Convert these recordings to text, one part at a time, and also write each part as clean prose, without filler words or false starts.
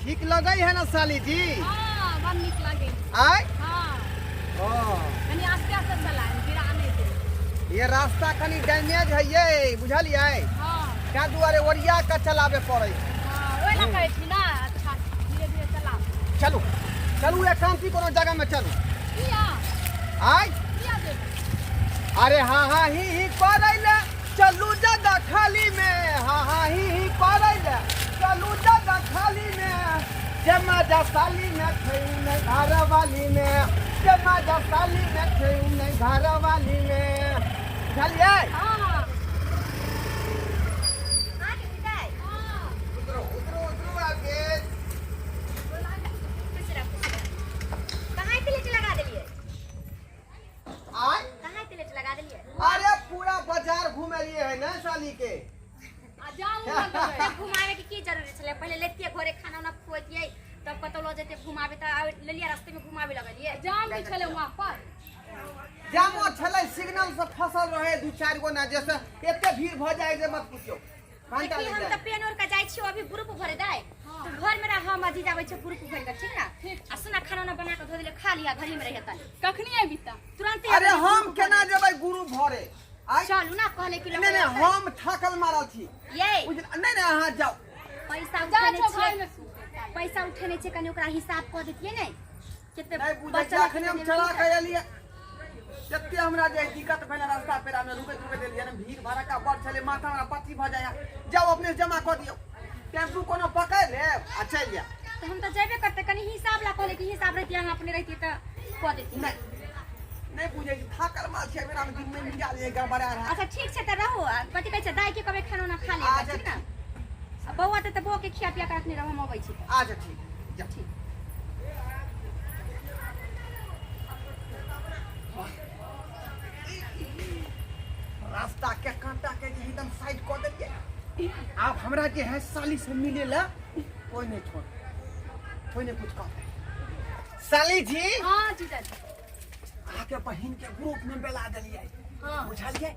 ठीक लगे है ना साली जी? हाँ बड़ निक लगे। आय हाँ ओ कनी आस्ते आस्ते चलाए फिर आने दे। ये रास्ता कनी डैमेज है ये बुझलिए? हाँ क्या दुआरे ओरिया का चलावे पड़े। हाँ ओए ना कहै छी ना अच्छा धीरे धीरे चला। चलू चलू एकांती कोनो जगह में चलू। किया आय किया दे अरे हाँ हाँ ही करैले चलू जगह खाली में। हाँ हाँ ही करैले चलू जगह खाली में। जमा जा साली में खेऊ नहीं घर वाली में। जमा जा साली में खेऊ नहीं घर वाली में। बुझलिए? हाँ हाँ आगे बिदाई उतरो उतरो उतरो आगे। कहाँ तिलक लगा दिलिए? आय कहाँ तिलक लगा दिलिए? अरे पूरा बाजार घूमे लिए है ना साली के। आ जाम लगे। तब घुमावे के की जरूरी छले? पहले लेतिए घरे खाना उना खुआतिए तब कतौ लो जेते घुमावे त ले लिया रास्ते में घुमावे लगलिए। जाम भी छले वहाँ पर। जामो छले सिग्नल से फसल रहे दू चार गो ना जैसे एते भीड़ भ जाए जे मत पूछो। घंटा देखी लग हम जाए। त पेन और का जाय छियो अभी ग्रुप भरे दाई। तो घर में रह हम अजी जावे छ ग्रुप भर के ठीक ना? आ सुना खाना ना बना के धो दिले खा लिया घरी में रहे त। कखनी अबिता तुरंत अरे हम केना जेबै गुरु भरे? आय चलू ना कहले कि नहीं नहीं हम थाकल मारल छी। ये नहीं नहीं अहाँ जाओ। पैसा जा उठेने छो घर छिए में सूते। पैसा उठेने छिए कनी ओकरा हिसाब क देतिए नै केते नहीं बुझे छी अखने हम चला के एलिए। जत्ते हमरा जे दिक्कत भेल रास्ता पेरा में रुके रुके देलिए ना भीड़ भड़का बड़ छले माथा हमरा पथी भ जाया। जाओ अपने जमा क दियो। टेम्पू कोनो पकड़ ले आ चल जा। तो हम तो जेबे करते कनी हिसाब ला कहले कि हिसाब रहती यहाँ अपने रहती त क देती। नहीं नहीं बुझे छी थाकल मार छी मेरा में दिन में मिला ले गड़बड़ा रहा। अच्छा ठीक छै त रहो कथि कहै छै दाई के कबे खाना ना खा ले अच्छा, ठीक ना? अब बौआ त बौआ के खिया पिया के रखने रहो हम अबै छी। अच्छा ठीक जा ठीक रास्ता के कांटा के जे एकदम साइड कर देलिए। आप हमरा जे है साली से मिले ला कोई नहीं छोड़ कोई नहीं कुछ कह। साली जी हाँ जीजा जी। आके बहिन के ग्रुप में बेला देलिए। हाँ बुझलिए?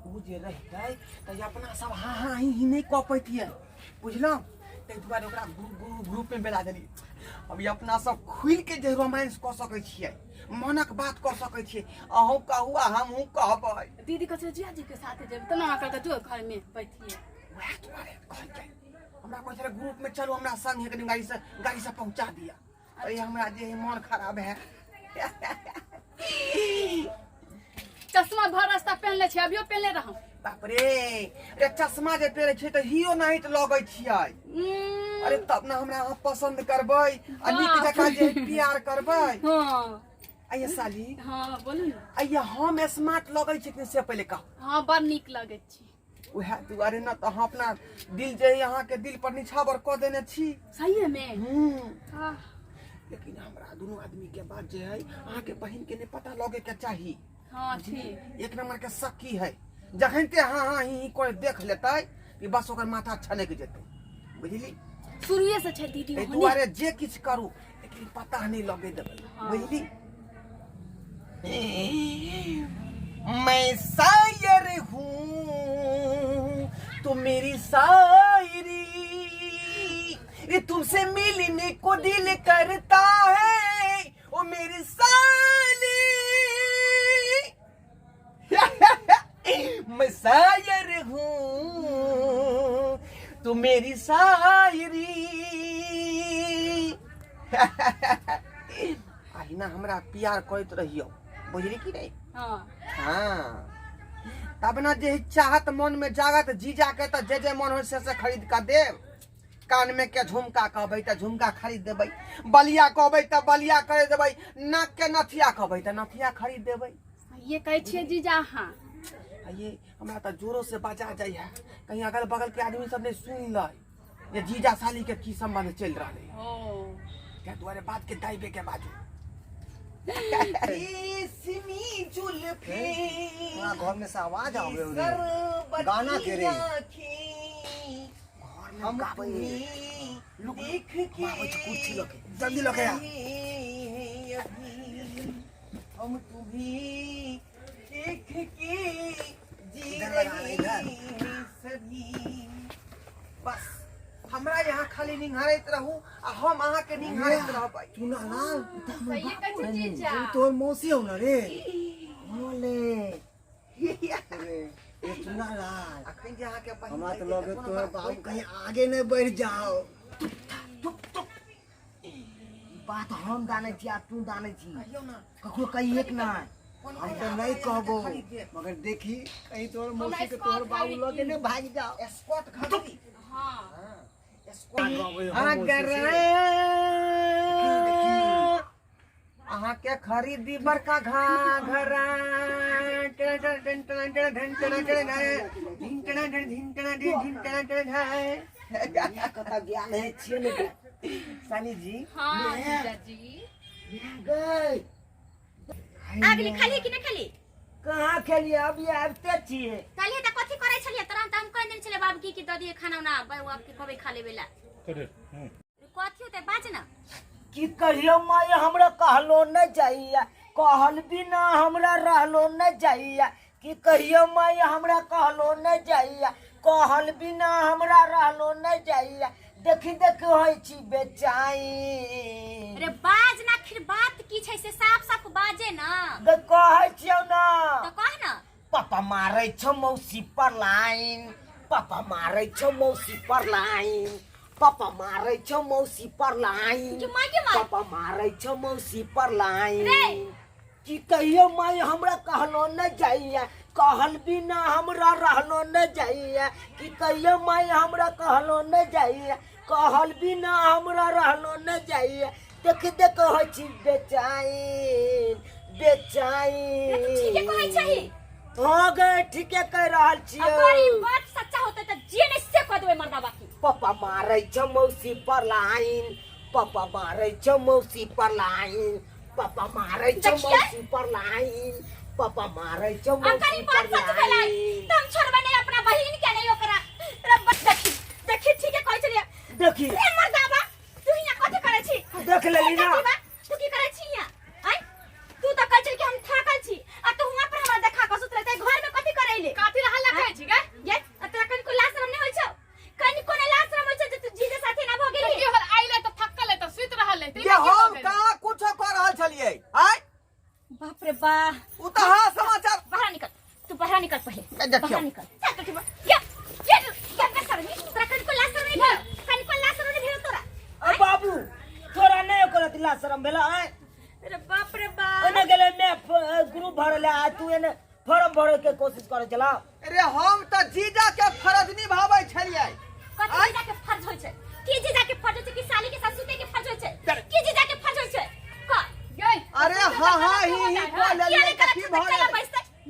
वो जे रहते त अपना सब हाँ हाँ ही नहीं कह पैतिए बुझलौ? तै दुआरे ओकरा ग्रुप में बेला देली। अभी अपना सब खुल के जे रोमांस क सकै छियै मनक बात क सकै छियै। अहूँ कहू आ हमहूँ कहबै। दीदी कहै छै जिया जी के साथ जेब तना करके जो घर में बैठिए। वह तुम्हारे कहै हमरा कहै छलै ग्रुप में चलो हमरा संग है कनी गाड़ी से पहुंचा दिया। अरे हमरा जे है मन खराब है। चश्मा भर रास्ता पहनले छी अभियो पहनले रहम। बाप रे अरे चश्मा जे पेरे छै त हीरो नहीं त लगै छियै। अरे तब ना हमरा अहाँ पसंद करबै आ नीक जकाँ जे प्यार करबै। हाँ आइए साली हाँ बोलू ना। आइए हम स्मार्ट लगै छी कि से पहले कह। हाँ बड़ निक लगे छी। उहे दुआरे ना त अहाँ अपना दिल जे यहाँ के दिल पर निछावर क देने छी। सही में हाँ लेकिन हमरा दोनों आदमी के बात जे है अहाँ के बहिन के ने पता लगे के चाहिए। हाँ ठीक। एक नंबर के शक्की है जखनते हाँ हाँ ही कोई देख लेतै कि बस ओकर माथा छनक जेतै बुझली? शुरुए से छै दीदी एहि दुआरे जे किछ करू लेकिन पता नहीं लगे देबै बुझली? मैं शायर हूँ तो मेरी शायरी ये तुमसे मिलने को दिल करता है ओ मेरी साली। मैं शायर हूँ तो मेरी शायरी। आई ना हमरा प्यार करत रहियो बुझली कि नहीं? हाँ हाँ तब ना जे चाहत मन में जागत जीजा के त जे मन हो से खरीद कर देव। कान में के झुमका कहबै त झुमका खरीद देबै। बलिया कहबै त बलिया खरीद देबै। नाक के नथिया कहबै त नथिया खरीद देबै। ये कहै छियै जीजा हाँ। ये हमरा त जोरों से बजा जाय है कहीं अगल बगल के आदमी सब ने सुन ले ये जीजा साली के की संबंध चल रहा है। क्या द्वारे बात के दाइबे के बाजू। रेशमी जुल्फे घर में से आवाज आ रही है गाना के रे हम देख के कुर्सी लगे जल्दी लगे हम तुम्हें देख के जी रहे सभी। बस हम हमरा यहाँ खाली निंघारत रहू आ हम अहाँ के निंघारत रहबै। चुना लाल सही कहै छी जीजा। तोर मौसी हो ना रे बोले अरे ये चुना लाल अखन जे अहाँ के हमरा तो लगे तोर बाबू कहीं आगे नहीं बढ़ जाओ। बात हम जाने छी आ तू जाने छी ककरो कही एक ना हम तो नहीं कहबो मगर देखी कहीं तोर मौसी के तोर बाबू लगे ने भाग जाओ। स्पॉट खड़ी हां अगर अहाँ के खरीदी बड़का घाघरा कथा ज्ञान है छिए ने साली जी हां जीजा जी। गई आगली खाली कि नहीं खाली कहाँ खेलिए अभी आबते छिए काली त कथि करे छलिए तुरंत हम कह देन छले बाबू की दऽ दिए खाना ना बाबू आपके कबे खा लेबेला कथि होते बाज ना की कहियो माय हमरा कहलो न जाइया कहल बिना हमरा रहलो न जाइया की कहियो माय हमरा कहलो न जाइया कहल बिना हमरा रहलो न जाइया देखी देख होई छी बेचाई। अरे बाज ना फिर बात की छै से साफ साफ बाजे ना ग कहै छियौ ना तो कह ना पापा मारै छ मौसी पर लाइन पापा मारै छ मौसी पर लाइन पापा मारै छ मौसी पर लाइन कि माय के मार पापा मारै छ मौसी पर लाइन रे की कहियो माय हमरा कहलो न जाइया कहल बिना हमरा रहलो न जाइया की कहियो माय हमरा कहलो न जाइया कहल बिना हमरा रहलो न जाइया देख देख होई छी बेचाइन बेचाइन ठीके कहै छही हां गे ठीके कह रहल छियै अगर ई बात सच्चा होते त जेने से कह देबै मर्दा बाकी पापा मारै छ मौसी पर लाइन पापा मारै छ मौसी पर लाइन पापा मारै छ मौसी पर लाइन पापा मारै छ अगर मौसी ई बात पर सच भेलै लाइन त हम छोड़बै नहीं अपना बहिन के नहीं ओकरा रब्बा देखी देखी ठीके कहै छलिए देखी ए मर्दा बा तू हिया कथि करै छी देख लेली ना तू की करै छी हिया आय तू त कहै छी कि हम थाकल छी आ तू हुआ पर हमरा देखा क सुत रहते घर में कथि करैले काफी हल्ला कहै छी गे। ये तोरा कनि को लाज शरम नहीं होय छौ कनि को लाज शरम होय छौ जे तू जीजे साथे ना भ गेली की होल आइले त थक्कल है त सुत रहल है ये हम कहाँ कुछ कर रहल छलिए आय बाप रे बा उ त हां समाचार बाहर निकल तू बाहर निकल पहले देखियो। बाहर निकल चल तो ये क्या कर रही तोरा कनि को लाज शरम नहीं भेल कनि को लाज शरम नहीं भेल तोरा अ बाबू तोरा नहीं करत ला शरम भेला है अरे बाप रे बा ओने गेले मैं ग्रुप भरले आ तू एने फॉर्म भरे के कोशिश करे चला। अरे हम त जीजा के फर्ज निभाबै छलिए कथि जीजा के फर्ज होय छै की जीजा के फर्ज होय छै कि साली के साथ सुते के फर्ज होय छै की जीजा के फर्ज होय छै का गई। अरे हां हां ही बोल ले कथि भ गेल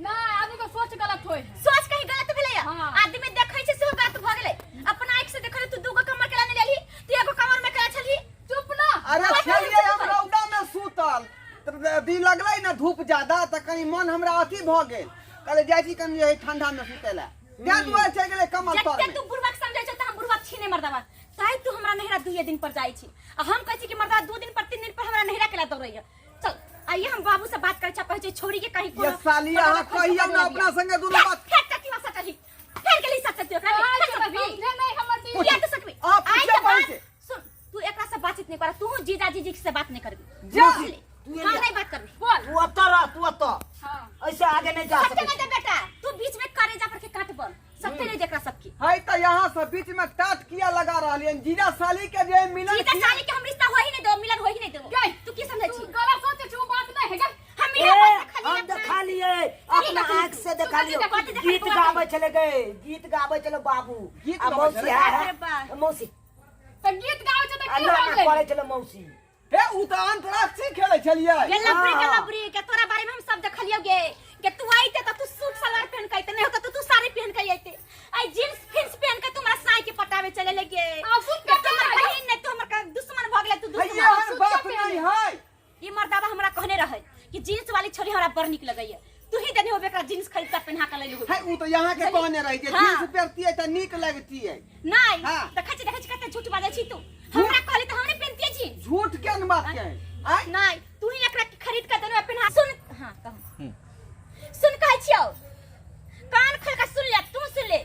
ना आदमी को सोच गलत होय सोच कहीं गलत भेलै हाँ। आदमी देखै छै सेहो गलत भ गेलै अपना आंख से देखै तू दूगो कमर केला नहीं लेली तू एगो कमर में केला छली चुप ना। अरे छलिए हम रौदा में सूतल त दी लगलै ना धूप ज्यादा त कनी मन हमरा अथी भ गेल कहले जाइ छी कनी यही ठंडा में सुतेला त्या दुआरे चल गेलै कमल तर जते में। तू बुढ़वा के समझै छ त हम बुढ़वा छीने मर्दावा ताई तू हमरा नहिरा 2 दिन पर जाइ छी आ हम कहै छी कि मर्दा 2 दिन पर 3 दिन पर हमरा नहिरा केला दौड़ैया चल आइए हम बाबू से बात करे छ कहै छै छोरी के कहीं ये साली अहाँ कहियो ना अपना संगे दुनू बात फेर कथि भाषा कही फेर गेली सच ओकरा आज फेर समझे सकबी नहीं हमर दी पूछे तो सकबी आप आई पूछे के बाद पहले। सुन तू एकरा से बातचीत नहीं कर तू जीजा जीजी से बात नहीं करबी जा। तू नहीं बात करबी बोल। तू अतर तू अतर हां ऐसे आगे नहीं जा सत्य नहीं सकते दे बेटा तू बीच में करे जा पर के काट बन सत्य नहीं देखरा सबकी है त यहाँ से बीच में टाट किया लगा रहलियन जीजा साली के जे मिलन जीजा किया साली के हम रिश्ता हो ही नहीं दो मिलन हो ही नहीं देबो गई। तू की समझै तू छी गलत सोचे छी वो बात नहीं है गे। हम ए, मिलन बात खाली हम देखा लिए अपना आँख से देखा लिए बात देखा गीत लिए। गावे चले गए गीत गावे चले बाबू गीत आ गावे मौसी चले? है अरे बा। मौसी त गीत गावे छ त की अल्लाह हो ना करे गेलै। चले मौसी हे उ त अंतराक्षी खेले छलिए ये लबरी के हाँ। लबरी के तोरा बारे में हम सब देखलियो गे कि तू आइते त तू सूट सलवार पहन के आइते नहीं होता तू साड़ी पहन के आइते आई जींस फिंस पहन के तुम्हारा साई के पटावे चले लगे आ सुन के तुम्हार बहिन नहीं तू हमर का दुश्मन भ गेले तू है दुश्मन ये हर बात नहीं है ये मर्दावा हमरा कहने रहे कि जींस वाली छोरी हमरा बड़ निक लगैया तू ही देने होबे एकरा जींस खरीद कर पहना के ले है उ त यहाँ के कहने रही जे हाँ। जींस पहनती है त नीक लगती है नहीं हाँ। देखै छी कते झूठ बाजै छी तू हमरा कहली त हमने पहनती छी झूठ के न बात के आय नहीं तू ही एकरा खरीद कर देने पहना सुन हां कहू सुन कहै छियो कान खोल के सुन ले तू सुन ले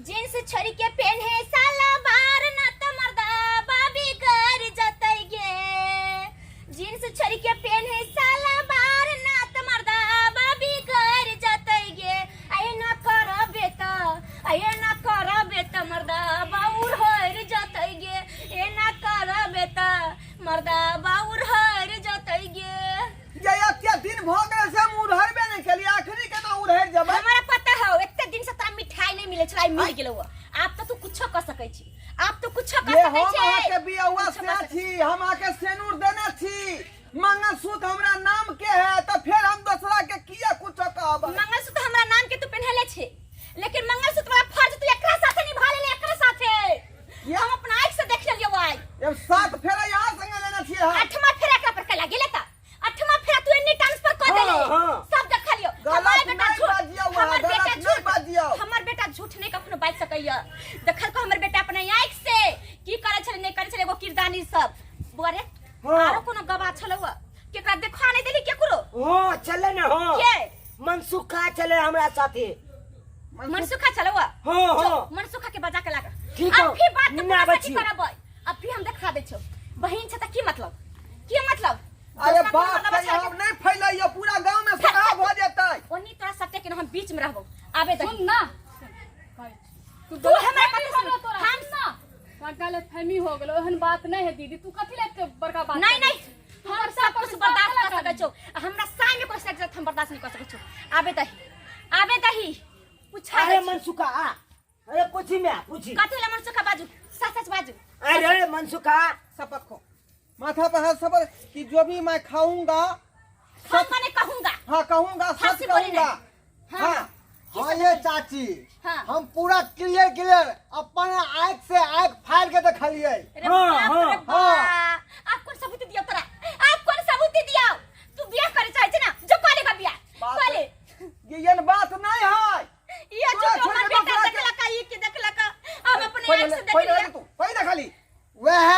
जींस छोरी के पहने साला बार ना भाई मिल गेलो आप तो तू कुछ कर सकै छी आप तो कुछ कर ये सकै हम छी आके बियावा से छी हम आके सेनूर देने छी मंगलसूत्र हमरा नाम के है तो फिर हम दूसरा के किया कुछ कहब मंगलसूत्र हमरा नाम के तू पहनले छे लेकिन मंगलसूत्र वाला फर्ज तू एकरा साथे निभा ले एकरा साथे हम अपना आंख से देख लियो भाई ये सात फेरा यहाँ संग लेना छी हम आठवां फेरा एकरा पर कला गेले त आठवां फेरा तू एनी ट्रांसफर कर देले सब देख लियो हमर बेटा झूठ नहीं कखनो बाज सकैया देखल को हमर बेटा अपने आंख से की करे छले नहीं करे छले एगो किरदानी सब बोरे आरो कोनो गवाह छलवा केकरा देखा नहीं देली केकरो हां चले ना हां के मनसुखा चले हमरा साथे मनसुखा चलवा हां मनसुखा के बजा के लागा ठीक है, अब भी बात निन्ना ना बची। करब अब भी हम देखा दे छो बहिन छ त की मतलब अरे बात कहीं हम नहीं फैलाइए पूरा गांव में खराब हो जाता है ओनी तोरा सटे के हम बीच में रहबो आबे दही सुन ना तू हमरा कथि सुन हम ना का गलत फहमी हो गेलो एहन बात नहीं है दीदी तू कथि ले बड़का बात नहीं हम सब कुछ बर्दाश्त कर सकै छो हमरा सामने कोई सच हम बर्दाश्त नहीं कर सकै छो आबे दही पूछा अरे मनसुखा अरे पूछी मैं पूछी कथि ले मनसुखा बाजू सच बाजू अरे मनसुखा शपथ खो माथा पर हाथ सबर कि जो भी मैं खाऊंगा हम मैंने कहूंगा हाँ कहूंगा सच हंसी बोली कहूंगा नहीं। हाँ हाँ ये चाची हाँ। हम पूरा क्लियर अपन आँख से आँख फाड़ के देखलिए अरे हाँ, बाप हाँ, रे बाप आप कौन सबूत दिया तोरा आप कौन सबूत दिया तू बियाह करे चाहे छै ना जो करेगा बियाह बात करे ये बात नहीं है ये जो हमर बेटा देखला का ये के देखला का हम अपने आंख से देख लिया कोई देखली वह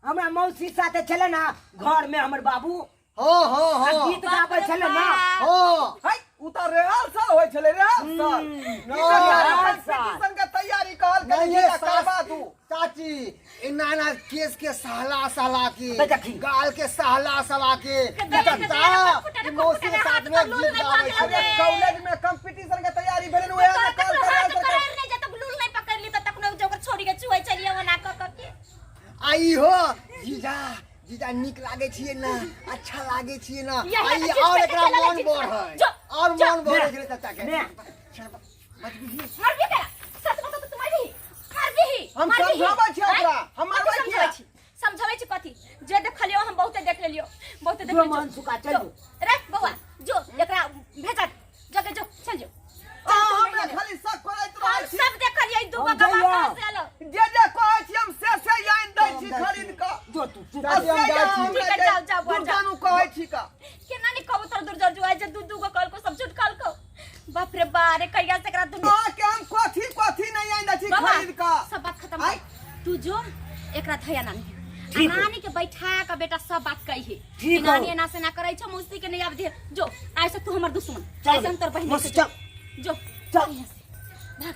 हमरा मौसी साथे चले ना घर में हमर बाबू हाँ हाँ आ हाँ गीत गाबै छले ना हाँ है उतर रिहर्सल होय छले रिहर्सल कंपटीशन के तैयारी कर नहीं के ये करवा दू चाची इनाना केस के सहला के देखी। गाल के सहला के मौसी के साथ में गीत गावे अरे छले। कॉलेज में कंपटीशन के तैयारी भेल हुए है कल करार नहीं जब लूल नहीं पकड़ ली तो तकनो जोकर छोड़ी के चुए चलिए वना के आई हो जीजा निक लागे छिए ना अच्छा लागे छिए ना यही आई अच्छी और से एकरा चले मन छी। बढ़ है जो, और जो, मन बढ़ है चाचा के ने मर भी गया सच बता तो मर भी हम समझाबै छी ओकरा हम मारबै किया समझाबै छी कथी जे देखलियो हम बहुते देख लेलियो बहुते देख जो लेलियो मनसुखा चल रे बउआ जो एकरा भेजा जगे जो चल जो हमरा खाली शक करैत हम रहै छी सब देखलिए दू हम गो जइया। बात से आलो जे कहै छी हम से याद दै छी खरीद के जो तू चुप चाची हम जाइ छी ठीक है, जाओ, जाओ, जाओ। दुकानु कहै छी का केना नहीं कहबो तोर दूर जुआ जे दू गो कल को सब झूठ कल को बाप रे बारे कहिया से एकरा दुनिया आ के हम कथी नहीं याद छी बाबा, खरीद के सब बात खत्म आइ। कर तू जो एकरा थया नानी ठीक है। नानी के बैठा के बेटा सब बात कही है ठीक है। नानी एना से ना करे छ मौसी के नहीं आब दे जो ऐसे तू हमर दुश्मन चल, ऐसे हम तोर बहिन मौसी, चल। जो चल। यहाँ से। भाग